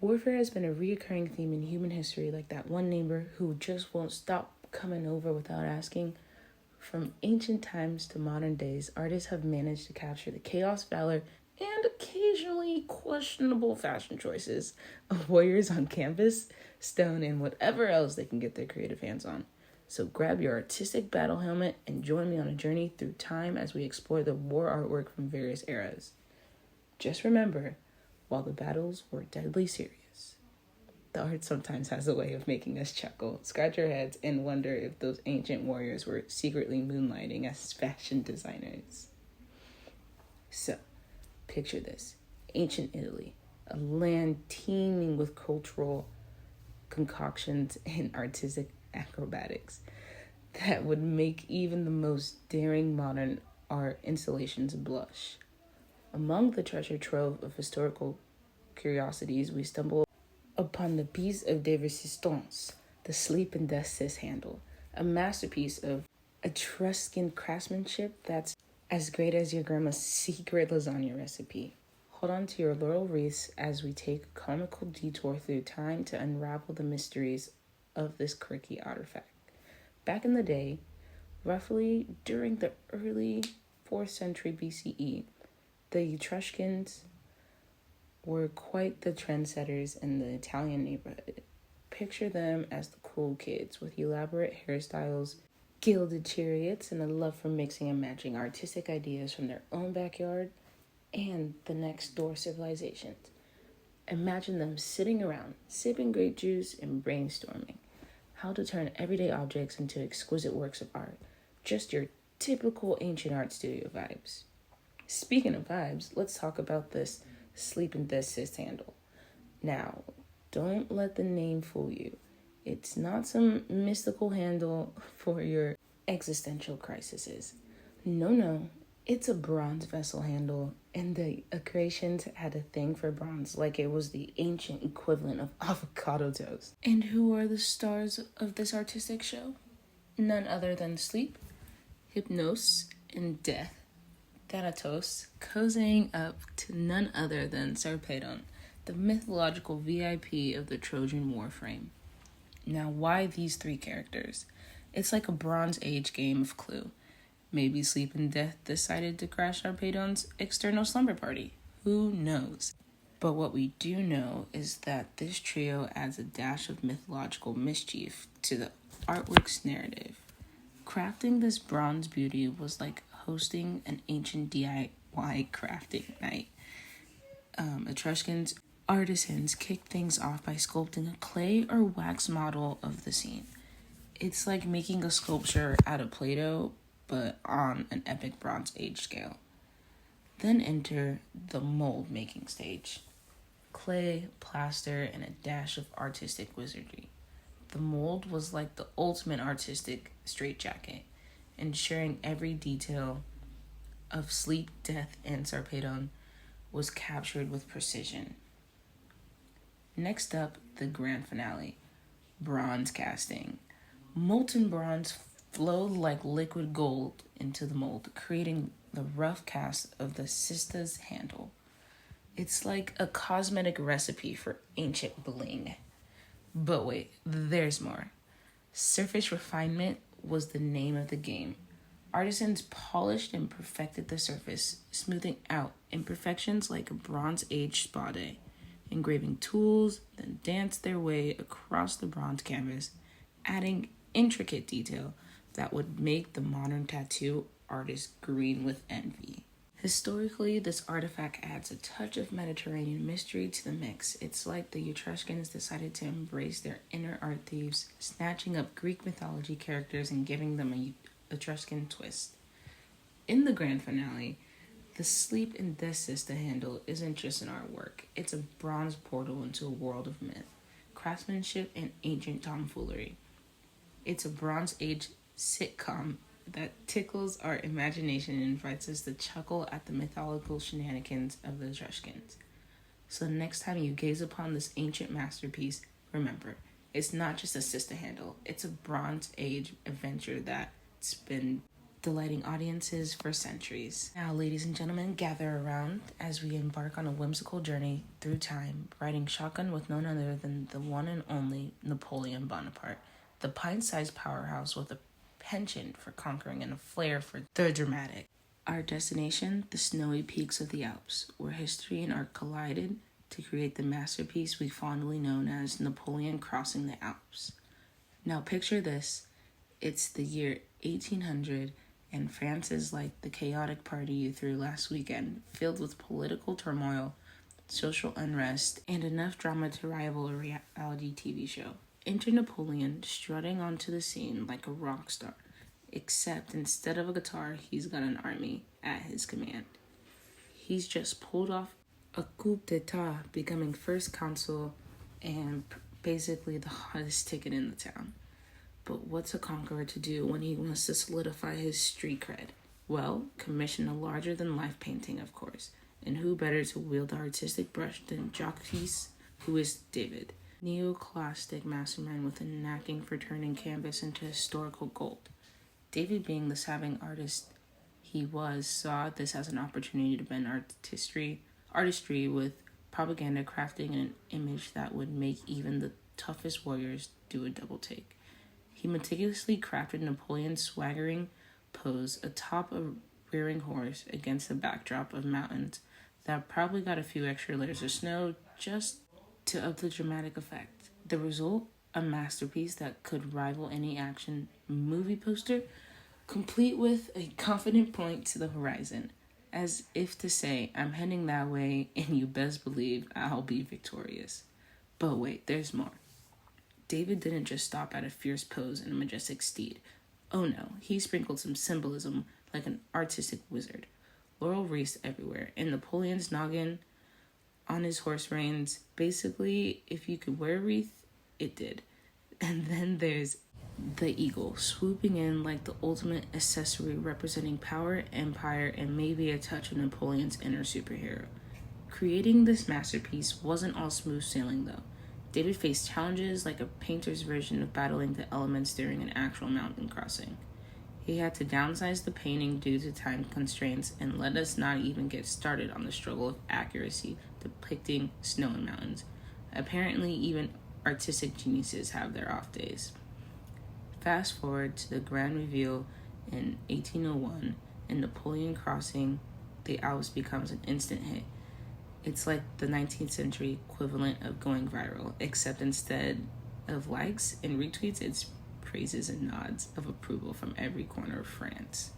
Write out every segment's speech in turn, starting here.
Warfare has been a recurring theme in human history, like that one neighbor who just won't stop coming over without asking. From ancient times to modern days, artists have managed to capture the chaos, valor, and occasionally questionable fashion choices of warriors on canvas, stone, and whatever else they can get their creative hands on. So grab your artistic battle helmet and join me on a journey through time as we explore the war artwork from various eras. Just remember, while the battles were deadly serious, the art sometimes has a way of making us chuckle, scratch our heads, and wonder if those ancient warriors were secretly moonlighting as fashion designers. So, picture this: ancient Italy, a land teeming with cultural concoctions and artistic acrobatics that would make even the most daring modern art installations blush. Among the treasure trove of historical curiosities, we stumble upon the piece of de resistance, the sleep and death scissor handle, a masterpiece of Etruscan craftsmanship that's as great as your grandma's secret lasagna recipe. Hold on to your laurel wreaths as we take a comical detour through time to unravel the mysteries of this quirky artifact. Back in the day, roughly during the early 4th century BCE, the Etruscans were quite the trendsetters in the Italian neighborhood. Picture them as the cool kids with elaborate hairstyles, gilded chariots, and a love for mixing and matching artistic ideas from their own backyard and the next door civilizations. Imagine them sitting around, sipping grape juice and brainstorming how to turn everyday objects into exquisite works of art. Just your typical ancient art studio vibes. Speaking of vibes, let's talk about this sleep and death assist handle. Now, don't let the name fool you. It's not some mystical handle for your existential crises. No, it's a bronze vessel handle, and the Acrations had a thing for bronze like it was the ancient equivalent of avocado toast. And who are the stars of this artistic show? None other than sleep, hypnosis, and death. Thanatos, cozying up to none other than Sarpedon, the mythological VIP of the Trojan Warframe. Now, why these three characters? It's like a Bronze Age game of Clue. Maybe Sleep and Death decided to crash Sarpedon's external slumber party. Who knows? But what we do know is that this trio adds a dash of mythological mischief to the artwork's narrative. Crafting this bronze beauty was like hosting an ancient DIY crafting night. Etruscans artisans kicked things off by sculpting a clay or wax model of the scene. It's like making a sculpture out of Play-Doh, but on an epic Bronze Age scale. Then enter the mold making stage. Clay, plaster, and a dash of artistic wizardry. The mold was like the ultimate artistic straitjacket, ensuring every detail of Sleep, Death, and Sarpedon was captured with precision. Next up, the grand finale, bronze casting. Molten bronze flowed like liquid gold into the mold, creating the rough cast of the sista's handle. It's like a cosmetic recipe for ancient bling. But wait, there's more. Surface refinement was the name of the game. Artisans polished and perfected the surface, smoothing out imperfections like a Bronze Age spa day. Engraving tools then danced their way across the bronze canvas, adding intricate detail that would make the modern tattoo artist green with envy. Historically, this artifact adds a touch of Mediterranean mystery to the mix. It's like the Etruscans decided to embrace their inner art thieves, snatching up Greek mythology characters and giving them a Etruscan twist. In the grand finale, the Sleep and Death Sister handle isn't just an artwork. It's a bronze portal into a world of myth, craftsmanship, and ancient tomfoolery. It's a Bronze Age sitcom that tickles our imagination and invites us to chuckle at the mythological shenanigans of the Etruscans. So next time you gaze upon this ancient masterpiece, remember, it's not just a sister handle. It's a Bronze Age adventure that's been delighting audiences for centuries. Now, ladies and gentlemen, gather around as we embark on a whimsical journey through time, riding shotgun with none other than the one and only Napoleon Bonaparte, the pint-sized powerhouse with a penchant for conquering and a flair for the dramatic. Our destination, the snowy peaks of the Alps, where history and art collided to create the masterpiece we fondly known as Napoleon Crossing the Alps. Now picture this, it's the year 1800 and France is like the chaotic party you threw last weekend, filled with political turmoil, social unrest, and enough drama to rival a reality TV show. Enter Napoleon strutting onto the scene like a rock star, except instead of a guitar, he's got an army at his command. He's just pulled off a coup d'etat, becoming first consul and basically the hottest ticket in the town. But what's a conqueror to do when he wants to solidify his street cred? Well, commission a larger-than-life painting, of course. And who better to wield the artistic brush than Jacques, who is David, neoclassic mastermind with a knacking for turning canvas into historical gold. David, being the savvy artist he was, saw this as an opportunity to blend artistry with propaganda, crafting an image that would make even the toughest warriors do a double take. He meticulously crafted Napoleon's swaggering pose atop a rearing horse against the backdrop of mountains that probably got a few extra layers of snow just to up the dramatic effect. The result, a masterpiece that could rival any action movie poster, complete with a confident point to the horizon, as if to say, I'm heading that way and you best believe I'll be victorious. But wait, there's more. David didn't just stop at a fierce pose and a majestic steed. Oh no, he sprinkled some symbolism like an artistic wizard. Laurel wreaths everywhere, and Napoleon's noggin on his horse reins. Basically, if you could wear a wreath, it did. And then there's the eagle, swooping in like the ultimate accessory representing power, empire, and maybe a touch of Napoleon's inner superhero. Creating this masterpiece wasn't all smooth sailing, though. David faced challenges like a painter's version of battling the elements during an actual mountain crossing. He had to downsize the painting due to time constraints, and let us not even get started on the struggle of accuracy depicting snow and mountains. Apparently, even artistic geniuses have their off days. Fast forward to the grand reveal in 1801, and Napoleon Crossing the Alps becomes an instant hit. It's like the 19th century equivalent of going viral, except instead of likes and retweets, it's praises and nods of approval from every corner of France.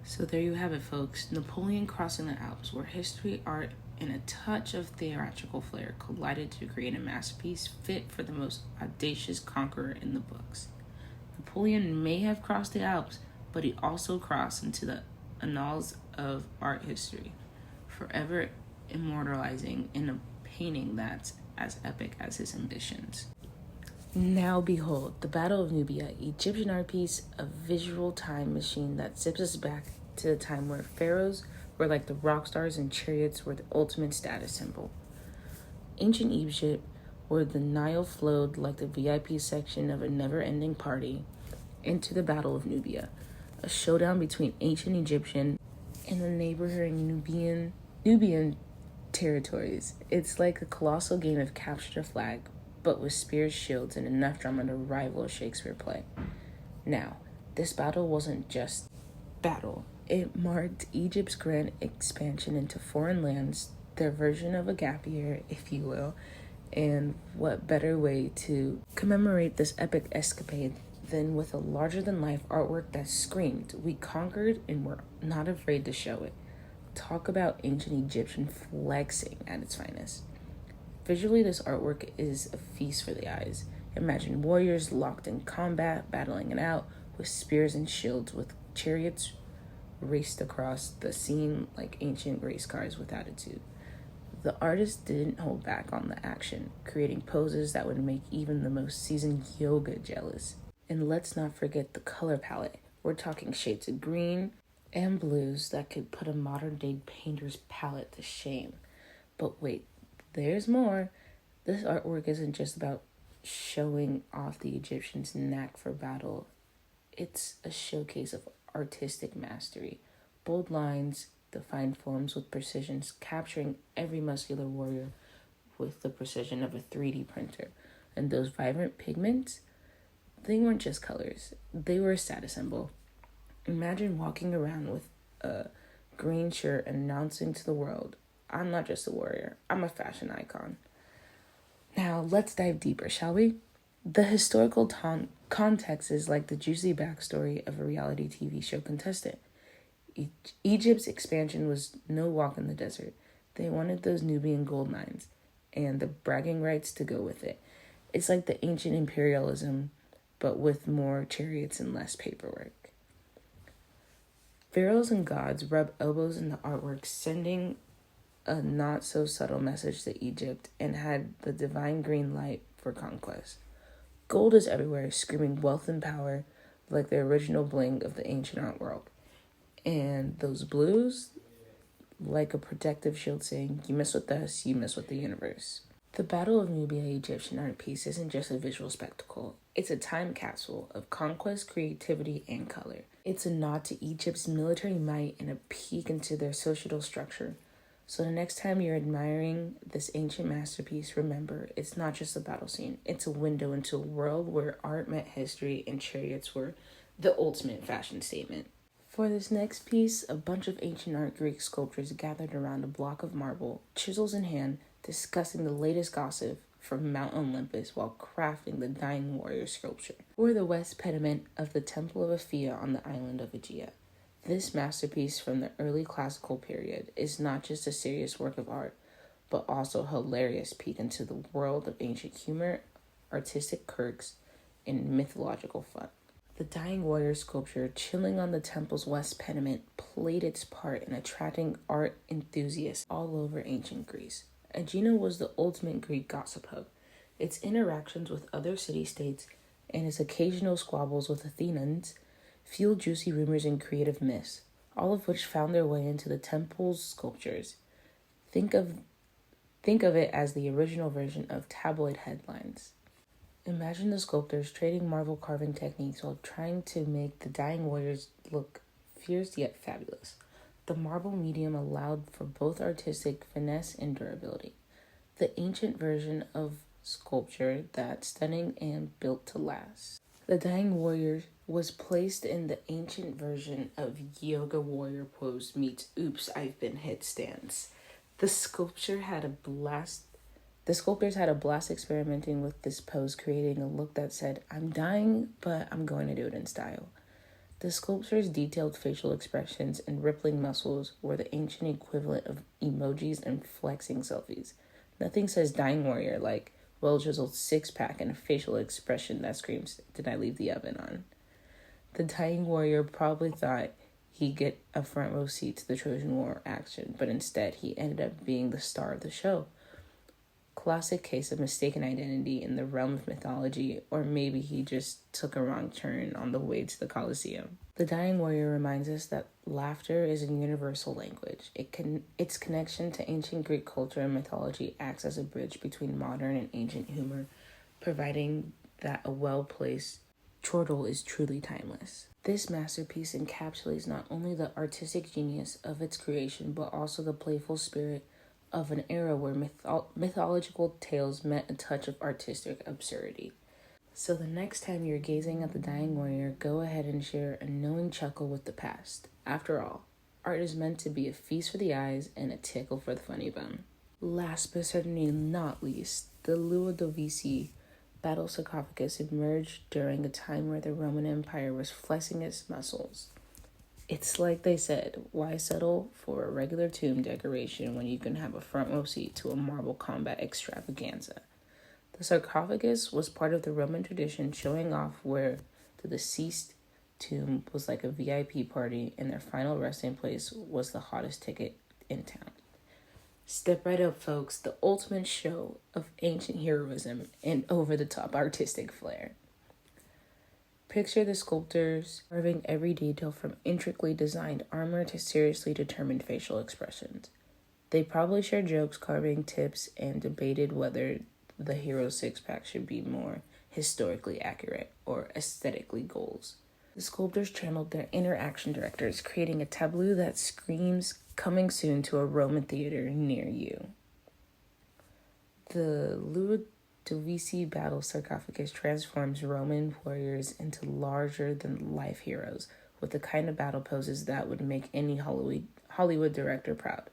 So there you have it, folks. Napoleon Crossing the Alps, where history, art, and a touch of theatrical flair collided to create a masterpiece fit for the most audacious conqueror in the books. Napoleon may have crossed the Alps, but he also crossed into the annals of art history, forever immortalizing in a painting that's as epic as his ambitions. Now behold, the Battle of Nubia, Egyptian art piece, a visual time machine that zips us back to the time where pharaohs were like the rock stars and chariots were the ultimate status symbol. Ancient Egypt, where the Nile flowed like the VIP section of a never-ending party, into the Battle of Nubia, a showdown between ancient Egyptian and the neighboring Nubian territories. It's like a colossal game of capture the flag, but with spears, shields, and enough drama to rival a Shakespeare play. Now, this battle wasn't just battle. It marked Egypt's grand expansion into foreign lands, their version of a gap year, if you will, and what better way to commemorate this epic escapade than with a larger-than-life artwork that screamed, "We conquered and we're not afraid to show it." Talk about ancient Egyptian flexing at its finest. Visually, this artwork is a feast for the eyes. Imagine warriors locked in combat, battling it out with spears and shields, with chariots raced across the scene like ancient race cars with attitude. The artist didn't hold back on the action, creating poses that would make even the most seasoned yoga jealous. And let's not forget the color palette. We're talking shades of green and blues that could put a modern-day painter's palette to shame. But wait, there's more. This artwork isn't just about showing off the Egyptians' knack for battle. It's a showcase of artistic mastery. Bold lines, defined forms with precision, capturing every muscular warrior with the precision of a 3D printer. And those vibrant pigments, they weren't just colors, they were a status symbol. Imagine walking around with a green shirt announcing to the world, I'm not just a warrior, I'm a fashion icon. Now, let's dive deeper, shall we? The historical context is like the juicy backstory of a reality TV show contestant. Egypt's expansion was no walk in the desert. They wanted those Nubian gold mines and the bragging rights to go with it. It's like the ancient imperialism, but with more chariots and less paperwork. Pharaohs and gods rub elbows in the artwork, sending a not so subtle message to Egypt, and had the divine green light for conquest. Gold is everywhere, screaming wealth and power, like the original bling of the ancient art world. And those blues, like a protective shield saying, you mess with us, you mess with the universe. The Battle of Nubia Egyptian art piece isn't just a visual spectacle. It's a time capsule of conquest, creativity, and color. It's a nod to Egypt's military might and a peek into their social structure. So the next time you're admiring this ancient masterpiece, remember, it's not just a battle scene. It's a window into a world where art met history and chariots were the ultimate fashion statement. For this next piece, a bunch of ancient art Greek sculptors gathered around a block of marble, chisels in hand, discussing the latest gossip from Mount Olympus while crafting the dying warrior sculpture, or the west pediment of the Temple of Aphia on the island of Aegea. This masterpiece from the early classical period is not just a serious work of art, but also a hilarious peek into the world of ancient humor, artistic quirks, and mythological fun. The dying warrior sculpture chilling on the temple's west pediment played its part in attracting art enthusiasts all over ancient Greece. Aegina was the ultimate Greek gossip hub. Its interactions with other city-states and its occasional squabbles with Athenians fueled juicy rumors and creative myths, all of which found their way into the temple's sculptures. Think of it as the original version of tabloid headlines. Imagine the sculptors trading marble carving techniques while trying to make the dying warriors look fierce yet fabulous. The marble medium allowed for both artistic finesse and durability. The ancient version of sculpture that's stunning and built to last. The dying warrior was placed in the ancient version of yoga warrior pose meets oops, I've been hit stance. The sculptors had a blast experimenting with this pose, creating a look that said, I'm dying, but I'm going to do it in style. The sculpture's detailed facial expressions and rippling muscles were the ancient equivalent of emojis and flexing selfies. Nothing says dying warrior like well-chiseled six-pack and a facial expression that screams, did I leave the oven on? The dying warrior probably thought he'd get a front row seat to the Trojan War action, but instead he ended up being the star of the show. Classic case of mistaken identity in the realm of mythology, or maybe he just took a wrong turn on the way to the Colosseum. The dying warrior reminds us that laughter is a universal language. Its connection to ancient Greek culture and mythology acts as a bridge between modern and ancient humor, providing that a well-placed chortle is truly timeless. This masterpiece encapsulates not only the artistic genius of its creation, but also the playful spirit of an era where mythological tales met a touch of artistic absurdity. So the next time you're gazing at the dying warrior, go ahead and share a knowing chuckle with the past. After all, art is meant to be a feast for the eyes and a tickle for the funny bone. Last but certainly not least, the Ludovisi battle sarcophagus emerged during a time where the Roman Empire was flexing its muscles. It's like they said, why settle for a regular tomb decoration when you can have a front row seat to a marble combat extravaganza? The sarcophagus was part of the Roman tradition, showing off where the deceased tomb was like a VIP party and their final resting place was the hottest ticket in town. Step right up, folks, the ultimate show of ancient heroism and over-the-top artistic flair. Picture the sculptors carving every detail from intricately designed armor to seriously determined facial expressions. They probably shared jokes, carving tips, and debated whether the hero six-pack should be more historically accurate or aesthetically goals. The sculptors channeled their inner action directors, creating a tableau that screams, "Coming soon to a Roman theater near you." The Ludovisi battle sarcophagus transforms Roman warriors into larger-than-life heroes with the kind of battle poses that would make any Hollywood director proud.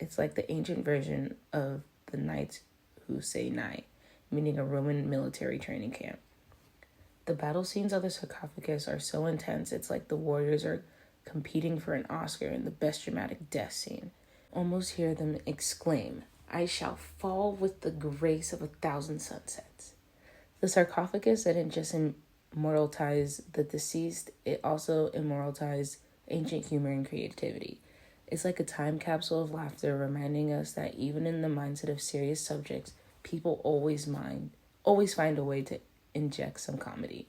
It's like the ancient version of the Knights Who Say Nay, meaning a Roman military training camp. The battle scenes of the sarcophagus are so intense, it's like the warriors are competing for an Oscar in the best dramatic death scene. Almost hear them exclaim, "I shall fall with the grace of 1,000 sunsets." The sarcophagus didn't just immortalize the deceased, it also immortalized ancient humor and creativity. It's like a time capsule of laughter, reminding us that even in the mindset of serious subjects, people always find a way to inject some comedy.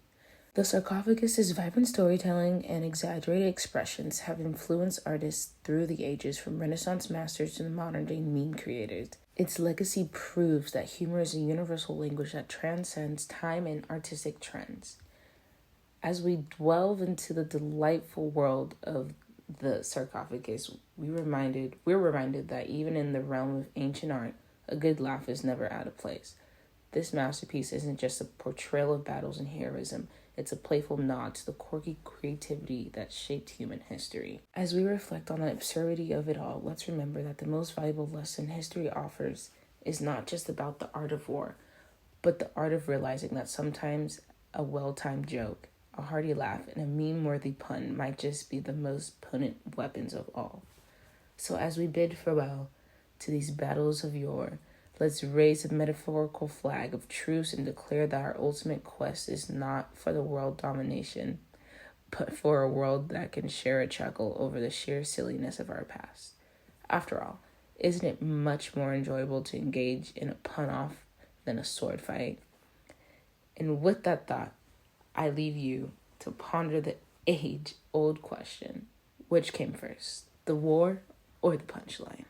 The sarcophagus's vibrant storytelling and exaggerated expressions have influenced artists through the ages, from Renaissance masters to the modern-day meme creators. Its legacy proves that humor is a universal language that transcends time and artistic trends. As we delve into the delightful world of the sarcophagus, we're reminded that even in the realm of ancient art, a good laugh is never out of place. This masterpiece isn't just a portrayal of battles and heroism, it's a playful nod to the quirky creativity that shaped human history. As we reflect on the absurdity of it all, let's remember that the most valuable lesson history offers is not just about the art of war, but the art of realizing that sometimes a well-timed joke, a hearty laugh, and a meme-worthy pun might just be the most potent weapons of all. So as we bid farewell to these battles of yore, let's raise a metaphorical flag of truce and declare that our ultimate quest is not for the world domination, but for a world that can share a chuckle over the sheer silliness of our past. After all, isn't it much more enjoyable to engage in a pun-off than a sword fight? And with that thought, I leave you to ponder the age-old question: which came first, the war or the punchline?